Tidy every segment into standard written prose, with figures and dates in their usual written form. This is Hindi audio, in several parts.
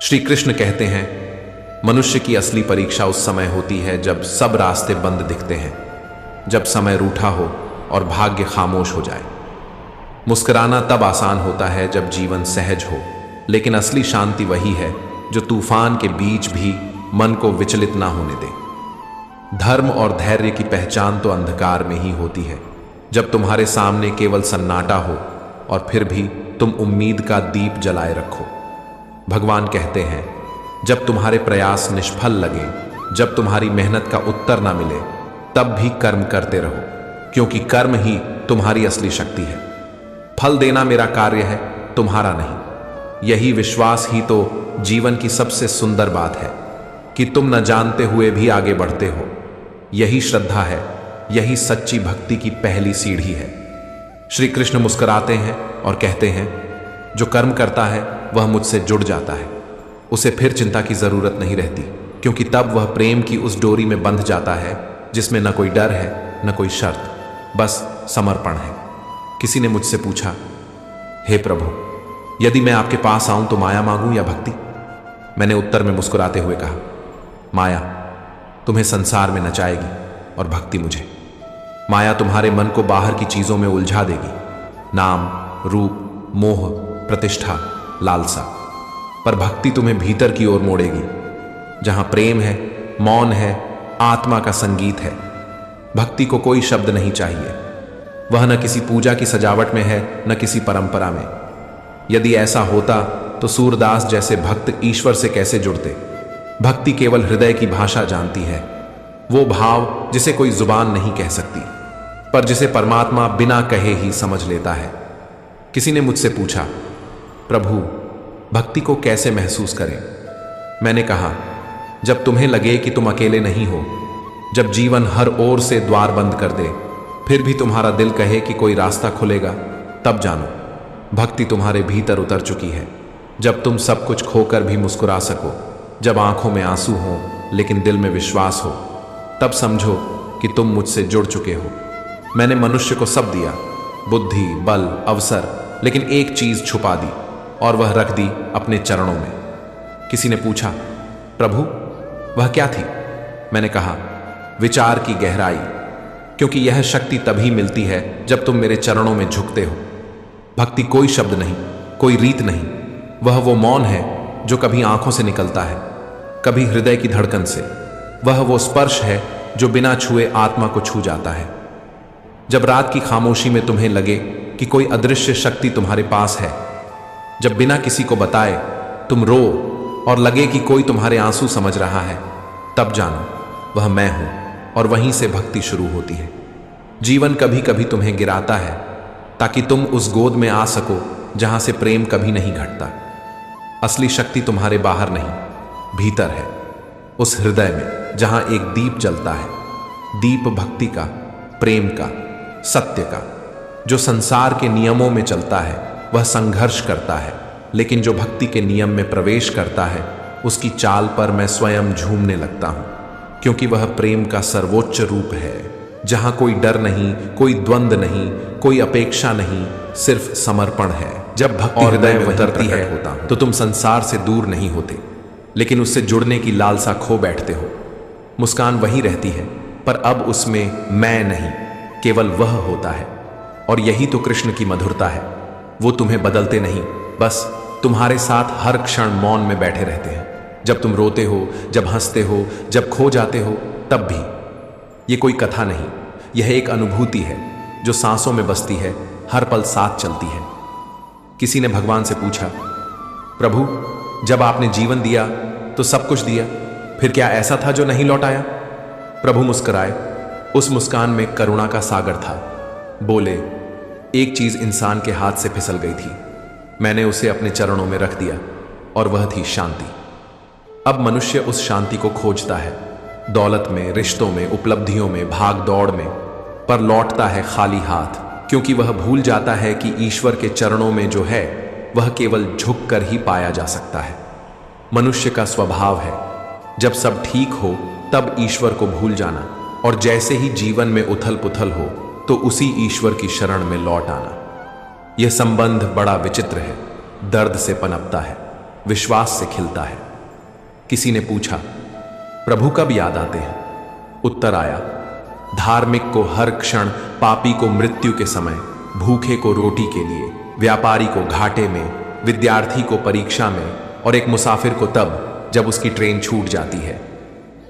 श्री कृष्ण कहते हैं, मनुष्य की असली परीक्षा उस समय होती है जब सब रास्ते बंद दिखते हैं, जब समय रूठा हो और भाग्य खामोश हो जाए। मुस्कुराना तब आसान होता है जब जीवन सहज हो, लेकिन असली शांति वही है जो तूफान के बीच भी मन को विचलित ना होने दे। धर्म और धैर्य की पहचान तो अंधकार में ही होती है, जब तुम्हारे सामने केवल सन्नाटा हो और फिर भी तुम उम्मीद का दीप जलाए रखो। भगवान कहते हैं, जब तुम्हारे प्रयास निष्फल लगे, जब तुम्हारी मेहनत का उत्तर ना मिले, तब भी कर्म करते रहो, क्योंकि कर्म ही तुम्हारी असली शक्ति है। फल देना मेरा कार्य है, तुम्हारा नहीं। यही विश्वास ही तो जीवन की सबसे सुंदर बात है कि तुम न जानते हुए भी आगे बढ़ते हो। यही श्रद्धा है, यही सच्ची भक्ति की पहली सीढ़ी है। श्री कृष्ण मुस्कुराते हैं और कहते हैं, जो कर्म करता है वह मुझसे जुड़ जाता है, उसे फिर चिंता की जरूरत नहीं रहती, क्योंकि तब वह प्रेम की उस डोरी में बंध जाता है जिसमें न कोई डर है न कोई शर्त, बस समर्पण है। किसी ने मुझसे पूछा, हे प्रभु, यदि मैं आपके पास आऊं तो माया मांगूं या भक्ति? मैंने उत्तर में मुस्कुराते हुए कहा, माया तुम्हें संसार में नचाएगी और भक्ति मुझे। माया तुम्हारे मन को बाहर की चीजों में उलझा देगी, नाम, रूप, मोह, प्रतिष्ठा, लालसा। पर भक्ति तुम्हें भीतर की ओर मोड़ेगी, जहां प्रेम है, मौन है, आत्मा का संगीत है। भक्ति को कोई शब्द नहीं चाहिए, वह न किसी पूजा की सजावट में है न किसी परंपरा में। यदि ऐसा होता तो सूरदास जैसे भक्त ईश्वर से कैसे जुड़ते? भक्ति केवल हृदय की भाषा जानती है, वो भाव जिसे कोई जुबान नहीं कह सकती, पर जिसे परमात्मा बिना कहे ही समझ लेता है। किसी ने मुझसे पूछा, प्रभु भक्ति को कैसे महसूस करें? मैंने कहा, जब तुम्हें लगे कि तुम अकेले नहीं हो, जब जीवन हर ओर से द्वार बंद कर दे, फिर भी तुम्हारा दिल कहे कि कोई रास्ता खुलेगा, तब जानो भक्ति तुम्हारे भीतर उतर चुकी है। जब तुम सब कुछ खोकर भी मुस्कुरा सको, जब आंखों में आंसू हो लेकिन दिल में विश्वास हो, तब समझो कि तुम मुझसे जुड़ चुके हो। मैंने मनुष्य को सब दिया, बुद्धि, बल, अवसर, लेकिन एक चीज छुपा दी और वह रख दी अपने चरणों में। किसी ने पूछा, प्रभु वह क्या थी? मैंने कहा, विचार की गहराई, क्योंकि यह शक्ति तभी मिलती है जब तुम मेरे चरणों में झुकते हो। भक्ति कोई शब्द नहीं, कोई रीत नहीं, वह वो मौन है जो कभी आंखों से निकलता है, कभी हृदय की धड़कन से। वह वो स्पर्श है जो बिना छुए आत्मा को छू जाता है। जब रात की खामोशी में तुम्हें लगे कि कोई अदृश्य शक्ति तुम्हारे पास है, जब बिना किसी को बताए तुम रो और लगे कि कोई तुम्हारे आंसू समझ रहा है, तब जानो वह मैं हूं, और वहीं से भक्ति शुरू होती है। जीवन कभी कभी तुम्हें गिराता है ताकि तुम उस गोद में आ सको जहां से प्रेम कभी नहीं घटता। असली शक्ति तुम्हारे बाहर नहीं, भीतर है, उस हृदय में जहां एक दीप जलता है, दीप भक्ति का, प्रेम का, सत्य का। जो संसार के नियमों में चलता है वह संघर्ष करता है, लेकिन जो भक्ति के नियम में प्रवेश करता है उसकी चाल पर मैं स्वयं झूमने लगता हूं, क्योंकि वह प्रेम का सर्वोच्च रूप है, जहां कोई डर नहीं, कोई द्वंद नहीं, कोई अपेक्षा नहीं, सिर्फ समर्पण है। जब भक्ति हृदय में उतरती है तो तुम संसार से दूर नहीं होते, लेकिन उससे जुड़ने की लालसा खो बैठते हो। मुस्कान वही रहती है, पर अब उसमें मैं नहीं, केवल वह होता है। और यही तो कृष्ण की मधुरता है, वो तुम्हें बदलते नहीं, बस तुम्हारे साथ हर क्षण मौन में बैठे रहते हैं। जब तुम रोते हो, जब हंसते हो, जब खो जाते हो, तब भी। ये कोई कथा नहीं, यह एक अनुभूति है जो सांसों में बसती है, हर पल साथ चलती है। किसी ने भगवान से पूछा, प्रभु जब आपने जीवन दिया तो सब कुछ दिया, फिर क्या ऐसा था जो नहीं लौट आया? प्रभु मुस्कुराए, उस मुस्कान में करुणा का सागर था। बोले, एक चीज इंसान के हाथ से फिसल गई थी, मैंने उसे अपने चरणों में रख दिया, और वह थी शांति। अब मनुष्य उस शांति को खोजता है, दौलत में, रिश्तों में, उपलब्धियों में, भाग दौड़ में, पर लौटता है खाली हाथ, क्योंकि वह भूल जाता है कि ईश्वर के चरणों में जो है वह केवल झुक कर ही पाया जा सकता है। मनुष्य का स्वभाव है, जब सब ठीक हो तब ईश्वर को भूल जाना, और जैसे ही जीवन में उथल पुथल हो तो उसी ईश्वर की शरण में लौट आना। यह संबंध बड़ा विचित्र है, दर्द से पनपता है, विश्वास से खिलता है। किसी ने पूछा, प्रभु कब याद आते हैं? उत्तर आया, धार्मिक को हर क्षण, पापी को मृत्यु के समय, भूखे को रोटी के लिए, व्यापारी को घाटे में, विद्यार्थी को परीक्षा में और एक मुसाफिर को तब जब उसकी ट्रेन छूट जाती है।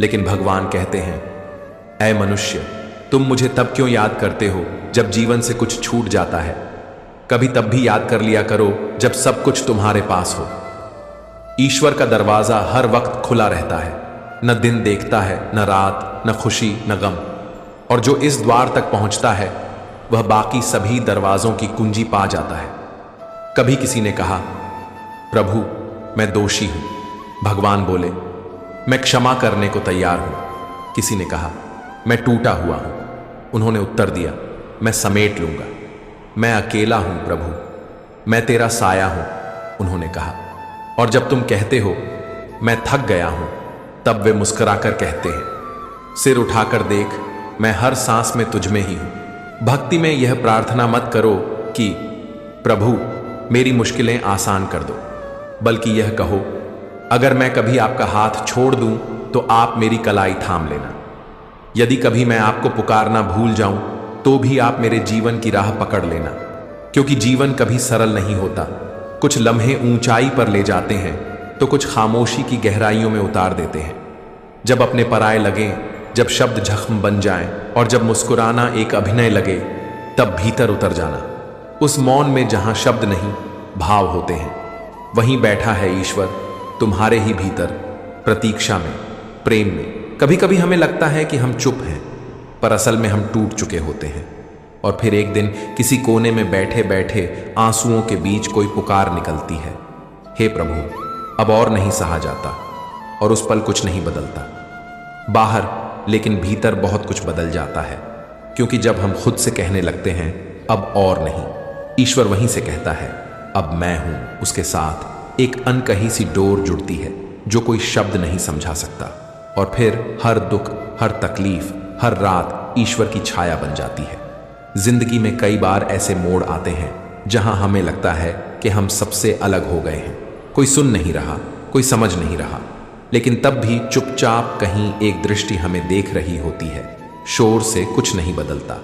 लेकिन भगवान कहते हैं, ऐ मनुष्य, तुम मुझे तब क्यों याद करते हो जब जीवन से कुछ छूट जाता है? कभी तब भी याद कर लिया करो जब सब कुछ तुम्हारे पास हो। ईश्वर का दरवाजा हर वक्त खुला रहता है, न दिन देखता है, न रात, न खुशी, न गम। और जो इस द्वार तक पहुंचता है वह बाकी सभी दरवाजों की कुंजी पा जाता है। कभी किसी ने कहा, प्रभु मैं दोषी हूं। भगवान बोले, मैं क्षमा करने को तैयार हूं। किसी ने कहा, मैं टूटा हुआ हूं। उन्होंने उत्तर दिया, मैं समेट लूंगा। मैं अकेला हूं प्रभु, मैं तेरा साया हूं। उन्होंने कहा, और जब तुम कहते हो मैं थक गया हूं, तब वे मुस्कुराकर कहते हैं, सिर उठाकर देख, मैं हर सांस में तुझ में ही हूं। भक्ति में यह प्रार्थना मत करो कि प्रभु मेरी मुश्किलें आसान कर दो, बल्कि यह कहो, अगर मैं कभी आपका हाथ छोड़ दूं तो आप मेरी कलाई थाम लेना। यदि कभी मैं आपको पुकारना भूल जाऊं तो भी आप मेरे जीवन की राह पकड़ लेना, क्योंकि जीवन कभी सरल नहीं होता। कुछ लम्हे ऊंचाई पर ले जाते हैं तो कुछ खामोशी की गहराइयों में उतार देते हैं। जब अपने पराये लगें, जब शब्द जख्म बन जाएं और जब मुस्कुराना एक अभिनय लगे, तब भीतर उतर जाना। उस मौन में जहां शब्द नहीं, भाव होते हैं, वहीं बैठा है ईश्वर, तुम्हारे ही भीतर, प्रतीक्षा में, प्रेम में। कभी कभी हमें लगता है कि हम चुप हैं, पर असल में हम टूट चुके होते हैं। और फिर एक दिन किसी कोने में बैठे बैठे आंसुओं के बीच कोई पुकार निकलती है, हे प्रभु अब और नहीं सहा जाता। और उस पल कुछ नहीं बदलता बाहर, लेकिन भीतर बहुत कुछ बदल जाता है। क्योंकि जब हम खुद से कहने लगते हैं अब और नहीं, ईश्वर वहीं से कहता है अब मैं हूं। उसके साथ एक अनकही सी डोर जुड़ती है जो कोई शब्द नहीं समझा सकता। और फिर हर दुख, हर तकलीफ, हर रात ईश्वर की छाया बन जाती है। जिंदगी में कई बार ऐसे मोड़ आते हैं जहां हमें लगता है कि हम सबसे अलग हो गए हैं, कोई सुन नहीं रहा, कोई समझ नहीं रहा, लेकिन तब भी चुपचाप कहीं एक दृष्टि हमें देख रही होती है। शोर से कुछ नहीं बदलता,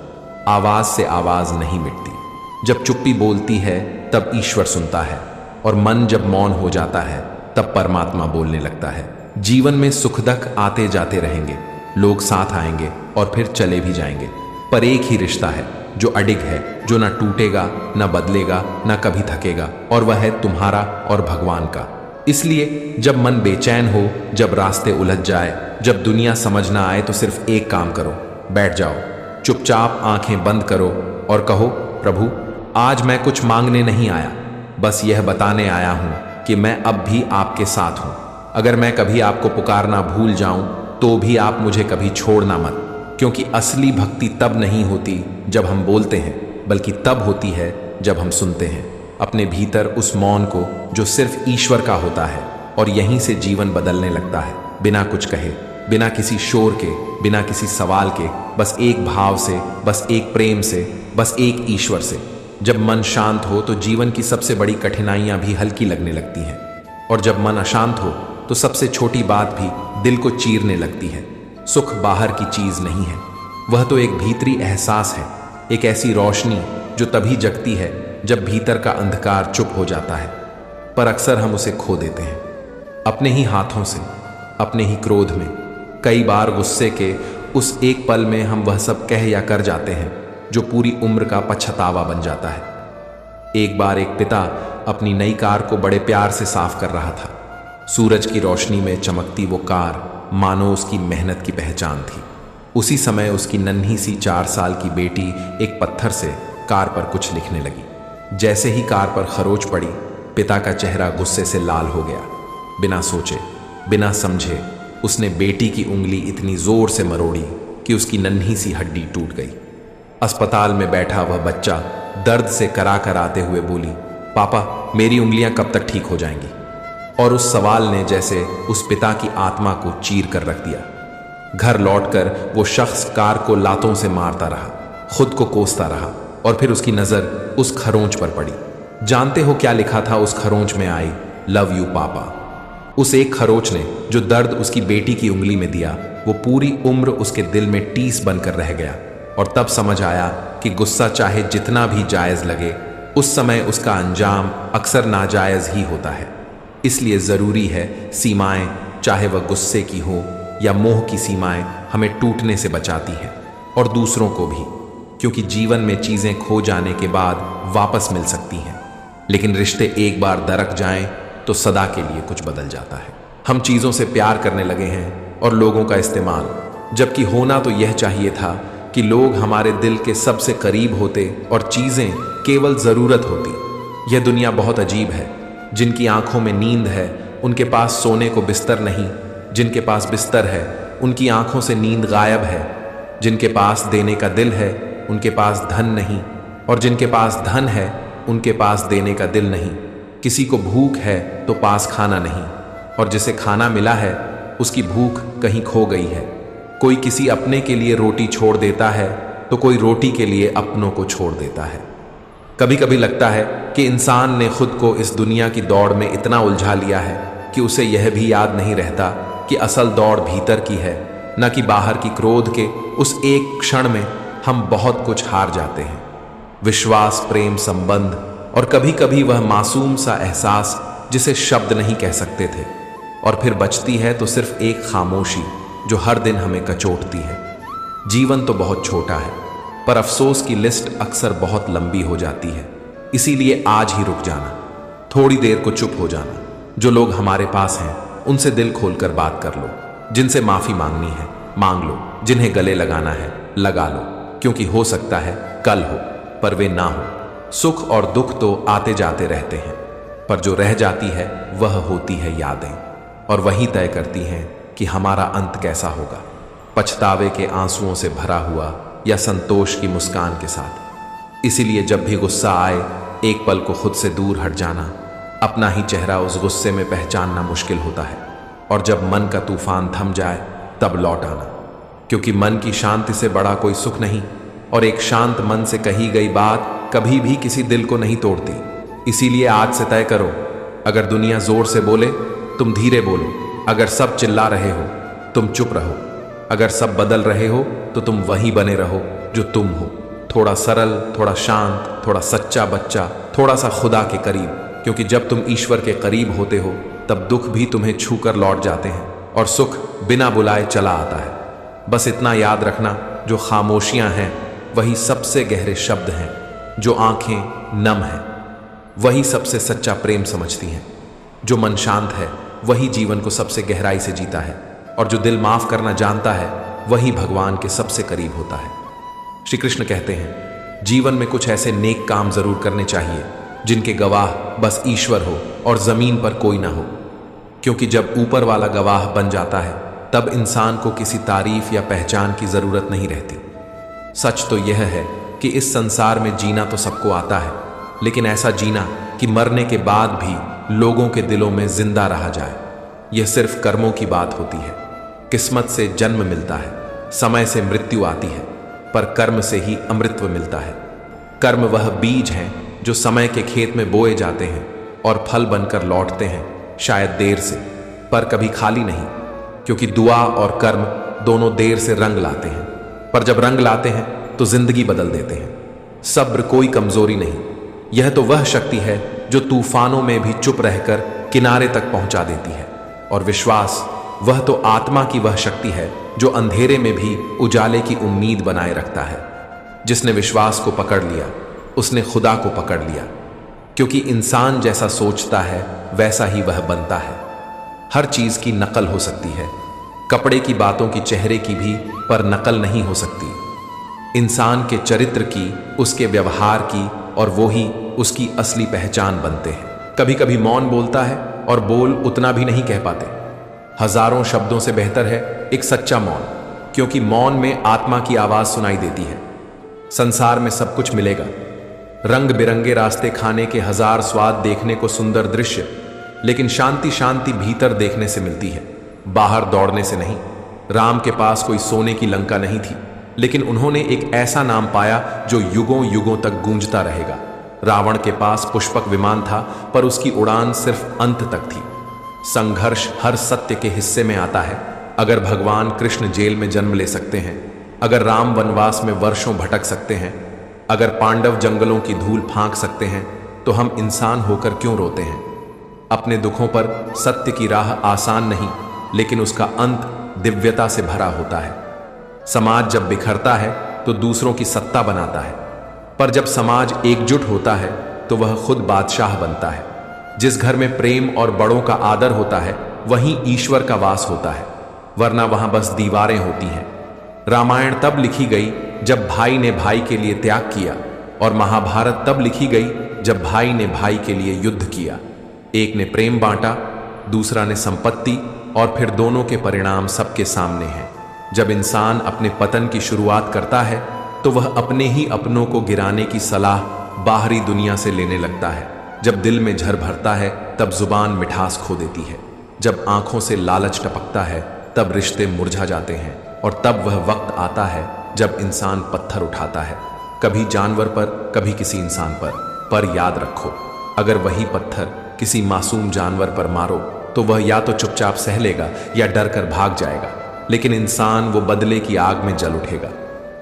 आवाज से आवाज नहीं मिटती। जब चुप्पी बोलती है तब ईश्वर सुनता है, और मन जब मौन हो जाता है तब परमात्मा बोलने लगता है। जीवन में सुख दुख आते जाते रहेंगे, लोग साथ आएंगे और फिर चले भी जाएंगे, पर एक ही रिश्ता है जो अडिग है, जो ना टूटेगा, ना बदलेगा, ना कभी थकेगा, और वह है तुम्हारा और भगवान का। इसलिए जब मन बेचैन हो, जब रास्ते उलझ जाए, जब दुनिया समझ ना आए, तो सिर्फ एक काम करो, बैठ जाओ, चुपचाप आंखें बंद करो और कहो, प्रभु आज मैं कुछ मांगने नहीं आया, बस यह बताने आया हूं कि मैं अब भी आपके साथ हूं। अगर मैं कभी आपको पुकारना भूल जाऊं तो भी आप मुझे कभी छोड़ना मत, क्योंकि असली भक्ति तब नहीं होती जब हम बोलते हैं, बल्कि तब होती है जब हम सुनते हैं अपने भीतर उस मौन को जो सिर्फ ईश्वर का होता है। और यहीं से जीवन बदलने लगता है, बिना कुछ कहे, बिना किसी शोर के, बिना किसी सवाल के, बस एक भाव से, बस एक प्रेम से, बस एक ईश्वर से। जब मन शांत हो तो जीवन की सबसे बड़ी कठिनाइयां भी हल्की लगने लगती हैं, और जब मन अशांत हो तो सबसे छोटी बात भी दिल को चीरने लगती है। सुख बाहर की चीज नहीं है, वह तो एक भीतरी एहसास है, एक ऐसी रोशनी जो तभी जगती है जब भीतर का अंधकार चुप हो जाता है। पर अक्सर हम उसे खो देते हैं, अपने ही हाथों से, अपने ही क्रोध में। कई बार गुस्से के उस एक पल में हम वह सब कह या कर जाते हैं जो पूरी उम्र का पछतावा बन जाता है। एक बार एक पिता अपनी नई कार को बड़े प्यार से साफ कर रहा था। सूरज की रोशनी में चमकती वो कार मानो उसकी मेहनत की पहचान थी। उसी समय उसकी नन्ही सी 4 साल की बेटी एक पत्थर से कार पर कुछ लिखने लगी। जैसे ही कार पर खरोच पड़ी, पिता का चेहरा गुस्से से लाल हो गया। बिना सोचे, बिना समझे उसने बेटी की उंगली इतनी जोर से मरोड़ी कि उसकी नन्ही सी हड्डी टूट गई। अस्पताल में बैठा वह बच्चा दर्द से करा कर आते हुए बोली, पापा मेरी उंगलियां कब तक ठीक हो जाएंगी? और उस सवाल ने जैसे उस पिता की आत्मा को चीर कर रख दिया। घर लौटकर वो शख्स कार को लातों से मारता रहा, खुद को कोसता रहा, और फिर उसकी नजर उस खरोंच पर पड़ी। जानते हो क्या लिखा था उस खरोंच में? आई, लव यू पापा। उस एक खरोच ने जो दर्द उसकी बेटी की उंगली में दिया, वो पूरी उम्र उसके दिल में टीस बनकर रह गया। और तब समझ आया कि गुस्सा चाहे जितना भी जायज लगे, उस समय उसका अंजाम अक्सर नाजायज ही होता है। इसलिए ज़रूरी है सीमाएं, चाहे वह गुस्से की हो या मोह की सीमाएं, हमें टूटने से बचाती हैं, और दूसरों को भी, क्योंकि जीवन में चीज़ें खो जाने के बाद वापस मिल सकती हैं, लेकिन रिश्ते एक बार दरक जाएं तो सदा के लिए कुछ बदल जाता है। हम चीज़ों से प्यार करने लगे हैं और लोगों का इस्तेमाल, जबकि होना तो यह चाहिए था कि लोग हमारे दिल के सबसे करीब होते और चीज़ें केवल ज़रूरत होती। यह दुनिया बहुत अजीब है। जिनकी आंखों में नींद है उनके पास सोने को बिस्तर नहीं, जिनके पास बिस्तर है उनकी आंखों से नींद गायब है। जिनके पास देने का दिल है उनके पास धन नहीं, और जिनके पास धन है उनके पास देने का दिल नहीं। किसी को भूख है तो पास खाना नहीं, और जिसे खाना मिला है उसकी भूख कहीं खो गई है। कोई किसी अपने के लिए रोटी छोड़ देता है तो कोई रोटी के लिए अपनों को छोड़ देता है। कभी कभी लगता है कि इंसान ने खुद को इस दुनिया की दौड़ में इतना उलझा लिया है कि उसे यह भी याद नहीं रहता कि असल दौड़ भीतर की है, न कि बाहर की। क्रोध के उस एक क्षण में हम बहुत कुछ हार जाते हैं, विश्वास, प्रेम, संबंध, और कभी कभी वह मासूम सा एहसास जिसे शब्द नहीं कह सकते थे। और फिर बचती है तो सिर्फ एक खामोशी जो हर दिन हमें कचोटती है। जीवन तो बहुत छोटा है, पर अफसोस की लिस्ट अक्सर बहुत लंबी हो जाती है। इसीलिए आज ही रुक जाना, थोड़ी देर को चुप हो जाना। जो लोग हमारे पास हैं उनसे दिल खोलकर बात कर लो, जिनसे माफ़ी मांगनी है मांग लो, जिन्हें गले लगाना है लगा लो, क्योंकि हो सकता है कल हो पर वे ना हो। सुख और दुख तो आते जाते रहते हैं, पर जो रह जाती है वह होती है यादें, और वही तय करती हैं कि हमारा अंत कैसा होगा, पछतावे के आंसुओं से भरा हुआ या संतोष की मुस्कान के साथ। इसीलिए जब भी गुस्सा आए, एक पल को खुद से दूर हट जाना। अपना ही चेहरा उस गुस्से में पहचानना मुश्किल होता है, और जब मन का तूफान थम जाए तब लौट आना, क्योंकि मन की शांति से बड़ा कोई सुख नहीं, और एक शांत मन से कही गई बात कभी भी किसी दिल को नहीं तोड़ती। इसीलिए आज से तय करो, अगर दुनिया जोर से बोले तुम धीरे बोलो, अगर सब चिल्ला रहे हो तुम चुप रहो, अगर सब बदल रहे हो तो तुम वही बने रहो जो तुम हो। थोड़ा सरल, थोड़ा शांत, थोड़ा सच्चा बच्चा, थोड़ा सा खुदा के करीब, क्योंकि जब तुम ईश्वर के करीब होते हो तब दुख भी तुम्हें छूकर लौट जाते हैं और सुख बिना बुलाए चला आता है। बस इतना याद रखना, जो खामोशियां हैं वही सबसे गहरे शब्द हैं, जो आंखें नम हैं वही सबसे सच्चा प्रेम समझती हैं, जो मन शांत है वही जीवन को सबसे गहराई से जीता है, और जो दिल माफ करना जानता है वही भगवान के सबसे करीब होता है। श्री कृष्ण कहते हैं, जीवन में कुछ ऐसे नेक काम जरूर करने चाहिए जिनके गवाह बस ईश्वर हो और जमीन पर कोई ना हो, क्योंकि जब ऊपर वाला गवाह बन जाता है तब इंसान को किसी तारीफ या पहचान की जरूरत नहीं रहती। सच तो यह है कि इस संसार में जीना तो सबको आता है, लेकिन ऐसा जीना कि मरने के बाद भी लोगों के दिलों में जिंदा रहा जाए, यह सिर्फ कर्मों की बात होती है। किस्मत से जन्म मिलता है, समय से मृत्यु आती है, पर कर्म से ही अमृतत्व मिलता है। कर्म वह बीज हैं जो समय के खेत में बोए जाते हैं और फल बनकर लौटते हैं, शायद देर से, पर कभी खाली नहीं, क्योंकि दुआ और कर्म दोनों देर से रंग लाते हैं, पर जब रंग लाते हैं तो जिंदगी बदल देते हैं। सब्र कोई कमजोरी नहीं, यह तो वह शक्ति है जो तूफानों में भी चुप रहकर किनारे तक पहुंचा देती है। और विश्वास, वह तो आत्मा की वह शक्ति है जो अंधेरे में भी उजाले की उम्मीद बनाए रखता है। जिसने विश्वास को पकड़ लिया उसने खुदा को पकड़ लिया, क्योंकि इंसान जैसा सोचता है वैसा ही वह बनता है। हर चीज की नकल हो सकती है, कपड़े की बातों की चेहरे की भी, पर नकल नहीं हो सकती इंसान के चरित्र की, उसके व्यवहार की, और वो ही उसकी असली पहचान बनते हैं। कभी कभी मौन बोलता है और बोल उतना भी नहीं कह पाते। हजारों शब्दों से बेहतर है एक सच्चा मौन, क्योंकि मौन में आत्मा की आवाज सुनाई देती है। संसार में सब कुछ मिलेगा, रंग बिरंगे रास्ते, खाने के हजार स्वाद, देखने को सुंदर दृश्य, लेकिन शांति शांति भीतर देखने से मिलती है, बाहर दौड़ने से नहीं। राम के पास कोई सोने की लंका नहीं थी, लेकिन उन्होंने एक ऐसा नाम पाया जो युगों युगों तक गूंजता रहेगा। रावण के पास पुष्पक विमान था, पर उसकी उड़ान सिर्फ अंत तक थी। संघर्ष हर सत्य के हिस्से में आता है। अगर भगवान कृष्ण जेल में जन्म ले सकते हैं, अगर राम वनवास में वर्षों भटक सकते हैं, अगर पांडव जंगलों की धूल फांक सकते हैं, तो हम इंसान होकर क्यों रोते हैं? अपने दुखों पर सत्य की राह आसान नहीं, लेकिन उसका अंत दिव्यता से भरा होता है। समाज जब बिखरता है तो दूसरों की सत्ता बनाता है, पर जब समाज एकजुट होता है तो वह खुद बादशाह बनता है। जिस घर में प्रेम और बड़ों का आदर होता है, वहीं ईश्वर का वास होता है, वरना वहां बस दीवारें होती हैं। रामायण तब लिखी गई जब भाई ने भाई के लिए त्याग किया, और महाभारत तब लिखी गई जब भाई ने भाई के लिए युद्ध किया। एक ने प्रेम बांटा, दूसरा ने संपत्ति, और फिर दोनों के परिणाम सबके सामने हैं। जब इंसान अपने पतन की शुरुआत करता है तो वह अपने ही अपनों को गिराने की सलाह बाहरी दुनिया से लेने लगता है। जब दिल में झर भरता है तब जुबान मिठास खो देती है। जब आंखों से लालच टपकता है तब रिश्ते मुरझा जाते हैं, और तब वह वक्त आता है जब इंसान पत्थर उठाता है, कभी जानवर पर, कभी किसी इंसान पर याद रखो, अगर वही पत्थर किसी मासूम जानवर पर मारो तो वह या तो चुपचाप सह लेगा या डर कर भाग जाएगा, लेकिन इंसान वो बदले की आग में जल उठेगा।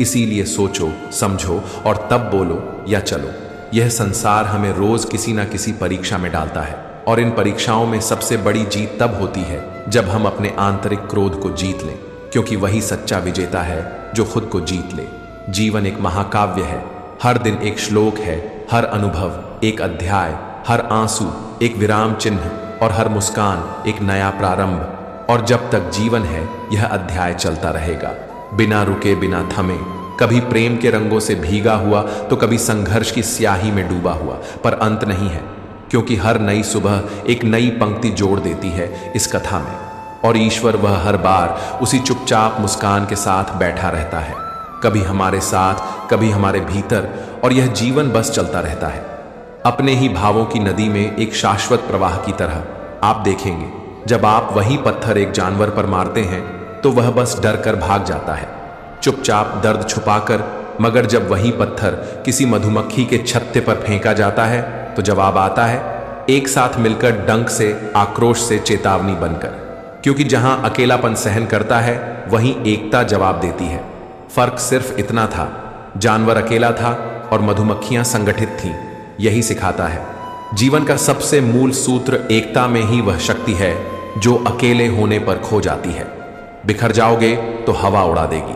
इसीलिए सोचो, समझो और तब बोलो या चलो। यह संसार हमें रोज किसी ना किसी परीक्षा में डालता है, और इन परीक्षाओं में सबसे बड़ी जीत तब होती है जब हम अपने आंतरिक क्रोध को जीत लें, क्योंकि वही सच्चा विजेता है जो खुद को जीत ले। जीवन एक महाकाव्य है, हर दिन एक श्लोक है, हर अनुभव एक अध्याय, हर आंसू एक विराम चिन्ह, और हर मुस्कान एक नया प्रारंभ। और जब तक जीवन है यह अध्याय चलता रहेगा, बिना रुके, बिना थमे, कभी प्रेम के रंगों से भीगा हुआ तो कभी संघर्ष की स्याही में डूबा हुआ, पर अंत नहीं है, क्योंकि हर नई सुबह एक नई पंक्ति जोड़ देती है इस कथा में। और ईश्वर वह हर बार उसी चुपचाप मुस्कान के साथ बैठा रहता है, कभी हमारे साथ, कभी हमारे भीतर, और यह जीवन बस चलता रहता है अपने ही भावों की नदी में एक शाश्वत प्रवाह की तरह। आप देखेंगे, जब आप वही पत्थर एक जानवर पर मारते हैं तो वह बस डर कर भाग जाता है, चुपचाप दर्द छुपाकर, मगर जब वही पत्थर किसी मधुमक्खी के छत्ते पर फेंका जाता है तो जवाब आता है, एक साथ मिलकर, डंक से, आक्रोश से, चेतावनी बनकर। क्योंकि जहां अकेलापन सहन करता है वहीं एकता जवाब देती है। फर्क सिर्फ इतना था, जानवर अकेला था और मधुमक्खियां संगठित थीं। यही सिखाता है जीवन का सबसे मूल सूत्र, एकता में ही वह शक्ति है जो अकेले होने पर खो जाती है। बिखर जाओगे तो हवा उड़ा देगी,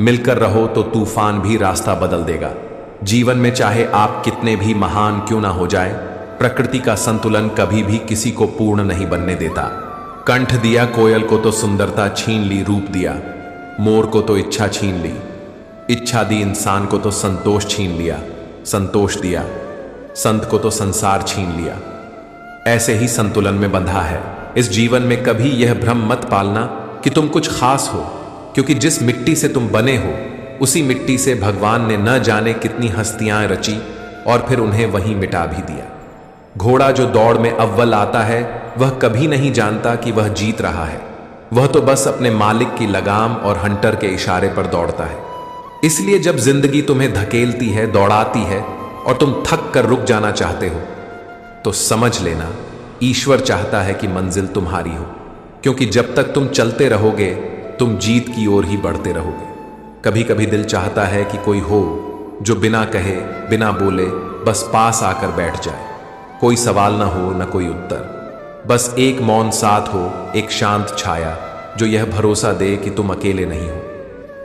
मिलकर रहो तो तूफान भी रास्ता बदल देगा। जीवन में चाहे आप कितने भी महान क्यों ना हो जाए, प्रकृति का संतुलन कभी भी किसी को पूर्ण नहीं बनने देता। कंठ दिया कोयल को तो सुंदरता छीन ली, रूप दिया मोर को तो इच्छा छीन ली, इच्छा दी इंसान को तो संतोष छीन लिया, संतोष दिया संत को तो संसार छीन लिया। ऐसे ही संतुलन में बंधा है इस जीवन में। कभी यह भ्रम मत पालना कि तुम कुछ खास हो, क्योंकि जिस मिट्टी से तुम बने हो उसी मिट्टी से भगवान ने न जाने कितनी हस्तियां रची और फिर उन्हें वहीं मिटा भी दिया। घोड़ा जो दौड़ में अव्वल आता है वह कभी नहीं जानता कि वह जीत रहा है, वह तो बस अपने मालिक की लगाम और हंटर के इशारे पर दौड़ता है। इसलिए जब जिंदगी तुम्हें धकेलती है, दौड़ाती है और तुम थक कर रुक जाना चाहते हो, तो समझ लेना ईश्वर चाहता है कि मंजिल तुम्हारी हो, क्योंकि जब तक तुम चलते रहोगे तुम जीत की ओर ही बढ़ते रहोगे। कभी कभी दिल चाहता है कि कोई हो जो बिना कहे, बिना बोले, बस पास आकर बैठ जाए। कोई सवाल ना हो, ना कोई उत्तर, बस एक मौन साथ हो, एक शांत छाया जो यह भरोसा दे कि तुम अकेले नहीं हो।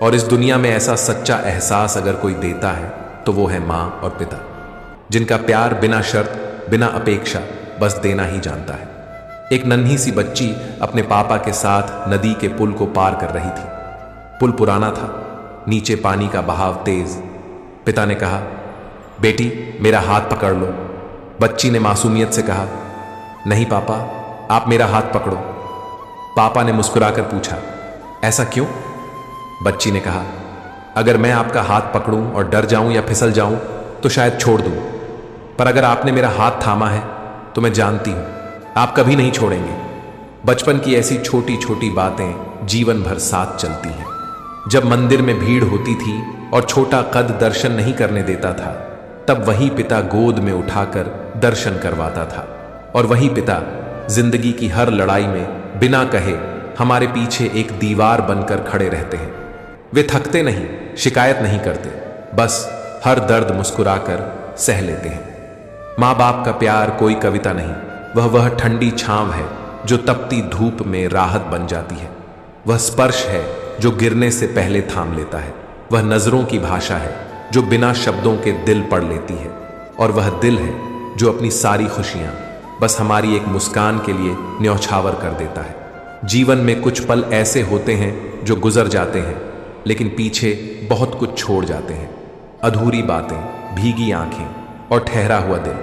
और इस दुनिया में ऐसा सच्चा एहसास अगर कोई देता है तो वो है माँ और पिता, जिनका प्यार बिना शर्त, बिना अपेक्षा बस देना ही जानता है। एक नन्ही सी बच्ची अपने पापा के साथ नदी के पुल को पार कर रही थी। पुल पुराना था, नीचे पानी का बहाव तेज। पिता ने कहा, बेटी मेरा हाथ पकड़ लो। बच्ची ने मासूमियत से कहा, नहीं पापा, आप मेरा हाथ पकड़ो। पापा ने मुस्कुराकर पूछा, ऐसा क्यों? बच्ची ने कहा, अगर मैं आपका हाथ पकड़ूं और डर जाऊं या फिसल जाऊं तो शायद छोड़ दूं, पर अगर आपने मेरा हाथ थामा है तो मैं जानती हूं आप कभी नहीं छोड़ेंगे। बचपन की ऐसी छोटी छोटी बातें जीवन भर साथ चलती हैं। जब मंदिर में भीड़ होती थी और छोटा कद दर्शन नहीं करने देता था, तब वही पिता गोद में उठाकर दर्शन करवाता था। और वही पिता जिंदगी की हर लड़ाई में बिना कहे हमारे पीछे एक दीवार बनकर खड़े रहते हैं। वे थकते नहीं, शिकायत नहीं करते, बस हर दर्द मुस्कुराकर सह लेते हैं। माँ बाप का प्यार कोई कविता नहीं, वह ठंडी छांव है जो तपती धूप में राहत बन जाती है। वह स्पर्श है जो गिरने से पहले थाम लेता है। वह नजरों की भाषा है जो बिना शब्दों के दिल पढ़ लेती है। और वह दिल है जो अपनी सारी खुशियां बस हमारी एक मुस्कान के लिए न्यौछावर कर देता है। जीवन में कुछ पल ऐसे होते हैं जो गुजर जाते हैं, लेकिन पीछे बहुत कुछ छोड़ जाते हैं। अधूरी बातें, भीगी आंखें और ठहरा हुआ दिल,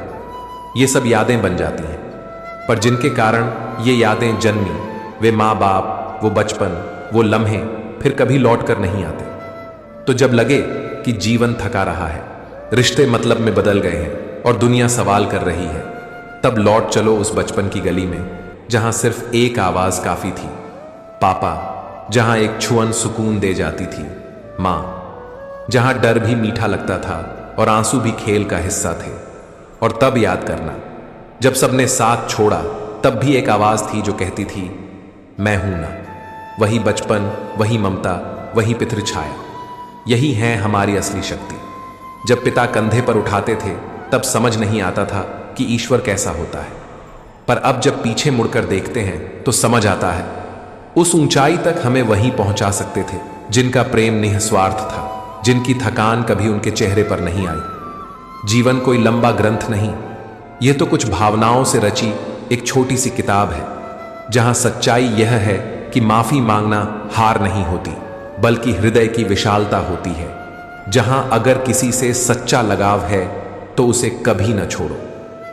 ये सब यादें बन जाती हैं। पर जिनके कारण ये यादें जन्मी, वे माँ बाप, वो बचपन, वो लम्हे फिर कभी लौट कर नहीं आते। तो जब लगे कि जीवन थका रहा है, रिश्ते मतलब में बदल गए हैं और दुनिया सवाल कर रही है, तब लौट चलो उस बचपन की गली में जहां सिर्फ एक आवाज काफी थी, पापा। जहां एक छुअन सुकून दे जाती थी, माँ। जहां डर भी मीठा लगता था और आंसू भी खेल का हिस्सा थे। और तब याद करना, जब सबने साथ छोड़ा, तब भी एक आवाज थी जो कहती थी, मैं हूं ना। वही बचपन, वही ममता, वही पितृ छाया, यही है हमारी असली शक्ति। जब पिता कंधे पर उठाते थे, तब समझ नहीं आता था कि ईश्वर कैसा होता है। पर अब जब पीछे मुड़कर देखते हैं तो समझ आता है, उस ऊंचाई तक हमें वही पहुंचा सकते थे जिनका प्रेम निस्वार्थ था, जिनकी थकान कभी उनके चेहरे पर नहीं आई। जीवन कोई लंबा ग्रंथ नहीं, यह तो कुछ भावनाओं से रची एक छोटी सी किताब है, जहां सच्चाई यह है कि माफी मांगना हार नहीं होती, बल्कि हृदय की विशालता होती है। जहां अगर किसी से सच्चा लगाव है तो उसे कभी न छोड़ो,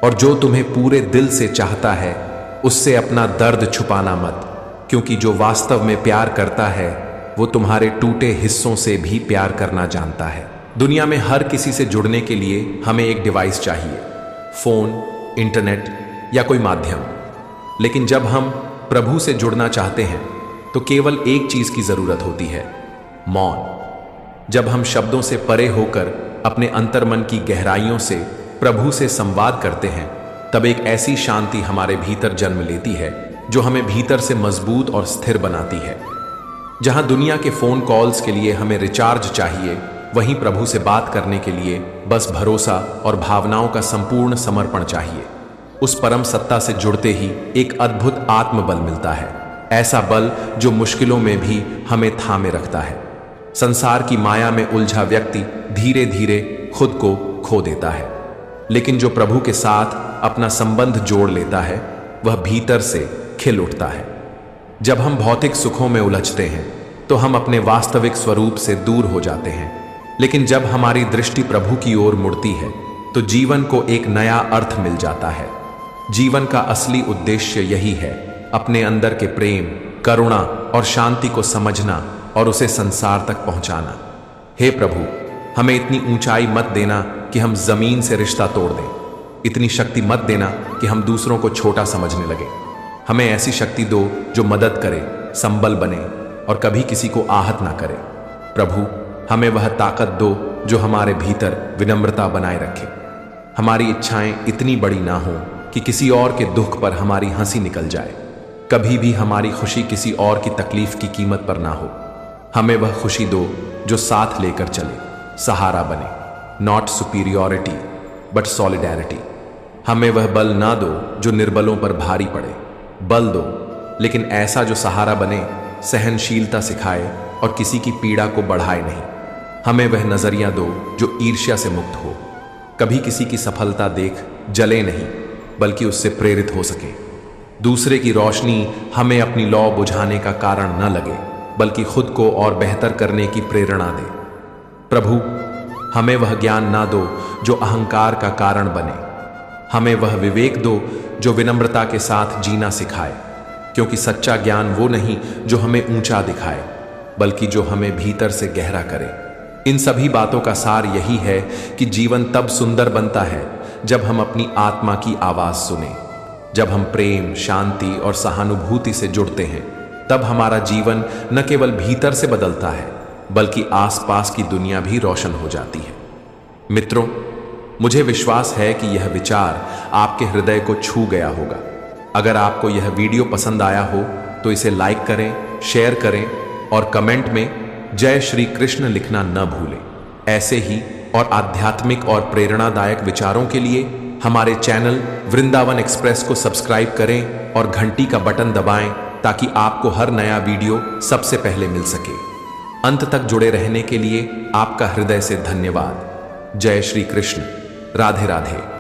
और जो तुम्हें पूरे दिल से चाहता है उससे अपना दर्द छुपाना मत, क्योंकि जो वास्तव में प्यार करता है वो तुम्हारे टूटे हिस्सों से भी प्यार करना जानता है। दुनिया में हर किसी से जुड़ने के लिए हमें एक डिवाइस चाहिए, फोन, इंटरनेट या कोई माध्यम। लेकिन जब हम प्रभु से जुड़ना चाहते हैं तो केवल एक चीज की जरूरत होती है, मौन। जब हम शब्दों से परे होकर अपने अंतर्मन की गहराइयों से प्रभु से संवाद करते हैं, तब एक ऐसी शांति हमारे भीतर जन्म लेती है जो हमें भीतर से मजबूत और स्थिर बनाती है। जहां दुनिया के फोन कॉल्स के लिए हमें रिचार्ज चाहिए, वहीं प्रभु से बात करने के लिए बस भरोसा और भावनाओं का संपूर्ण समर्पण चाहिए। उस परम सत्ता से जुड़ते ही एक अद्भुत आत्मबल मिलता है, ऐसा बल जो मुश्किलों में भी हमें थामे रखता है। संसार की माया में उलझा व्यक्ति धीरे धीरे खुद को खो देता है, लेकिन जो प्रभु के साथ अपना संबंध जोड़ लेता है वह भीतर से खिल उठता है। जब हम भौतिक सुखों में उलझते हैं तो हम अपने वास्तविक स्वरूप से दूर हो जाते हैं, लेकिन जब हमारी दृष्टि प्रभु की ओर मुड़ती है तो जीवन को एक नया अर्थ मिल जाता है। जीवन का असली उद्देश्य यही है, अपने अंदर के प्रेम, करुणा और शांति को समझना और उसे संसार तक पहुंचाना। हे प्रभु, हमें इतनी ऊंचाई मत देना कि हम जमीन से रिश्ता तोड़ दें, इतनी शक्ति मत देना कि हम दूसरों को छोटा समझने लगे। हमें ऐसी शक्ति दो जो मदद करे, संबल बने और कभी किसी को आहत ना करे। प्रभु, हमें वह ताकत दो जो हमारे भीतर विनम्रता बनाए रखे। हमारी इच्छाएं इतनी बड़ी ना हो कि किसी और के दुख पर हमारी हंसी निकल जाए। कभी भी हमारी खुशी किसी और की तकलीफ की कीमत पर ना हो। हमें वह खुशी दो जो साथ लेकर चले, सहारा बने, नॉट सुपीरियॉरिटी बट सॉलिडैरिटी। हमें वह बल ना दो जो निर्बलों पर भारी पड़े, बल दो लेकिन ऐसा जो सहारा बने, सहनशीलता सिखाए और किसी की पीड़ा को बढ़ाए नहीं। हमें वह नजरिया दो जो ईर्ष्या से मुक्त हो, कभी किसी की सफलता देख जले नहीं बल्कि उससे प्रेरित हो सके। दूसरे की रोशनी हमें अपनी लौ बुझाने का कारण न लगे बल्कि खुद को और बेहतर करने की प्रेरणा दे। प्रभु, हमें वह ज्ञान ना दो जो अहंकार का कारण बने। हमें वह विवेक दो जो विनम्रता के साथ जीना सिखाए, क्योंकि सच्चा ज्ञान वो नहीं जो हमें ऊंचा दिखाए बल्कि जो हमें भीतर से गहरा करे। इन सभी बातों का सार यही है कि जीवन तब सुंदर बनता है जब हम अपनी आत्मा की आवाज सुने। जब हम प्रेम, शांति और सहानुभूति से जुड़ते हैं, तब हमारा जीवन न केवल भीतर से बदलता है बल्कि आसपास की दुनिया भी रोशन हो जाती है। मित्रों, मुझे विश्वास है कि यह विचार आपके हृदय को छू गया होगा। अगर आपको यह वीडियो पसंद आया हो तो इसे लाइक करें, शेयर करें और कमेंट में जय श्री कृष्ण लिखना न भूलें। ऐसे ही और आध्यात्मिक और प्रेरणादायक विचारों के लिए हमारे चैनल वृंदावन एक्सप्रेस को सब्सक्राइब करें और घंटी का बटन दबाएं ताकि आपको हर नया वीडियो सबसे पहले मिल सके। अंत तक जुड़े रहने के लिए आपका हृदय से धन्यवाद। जय श्री कृष्ण। राधे राधे।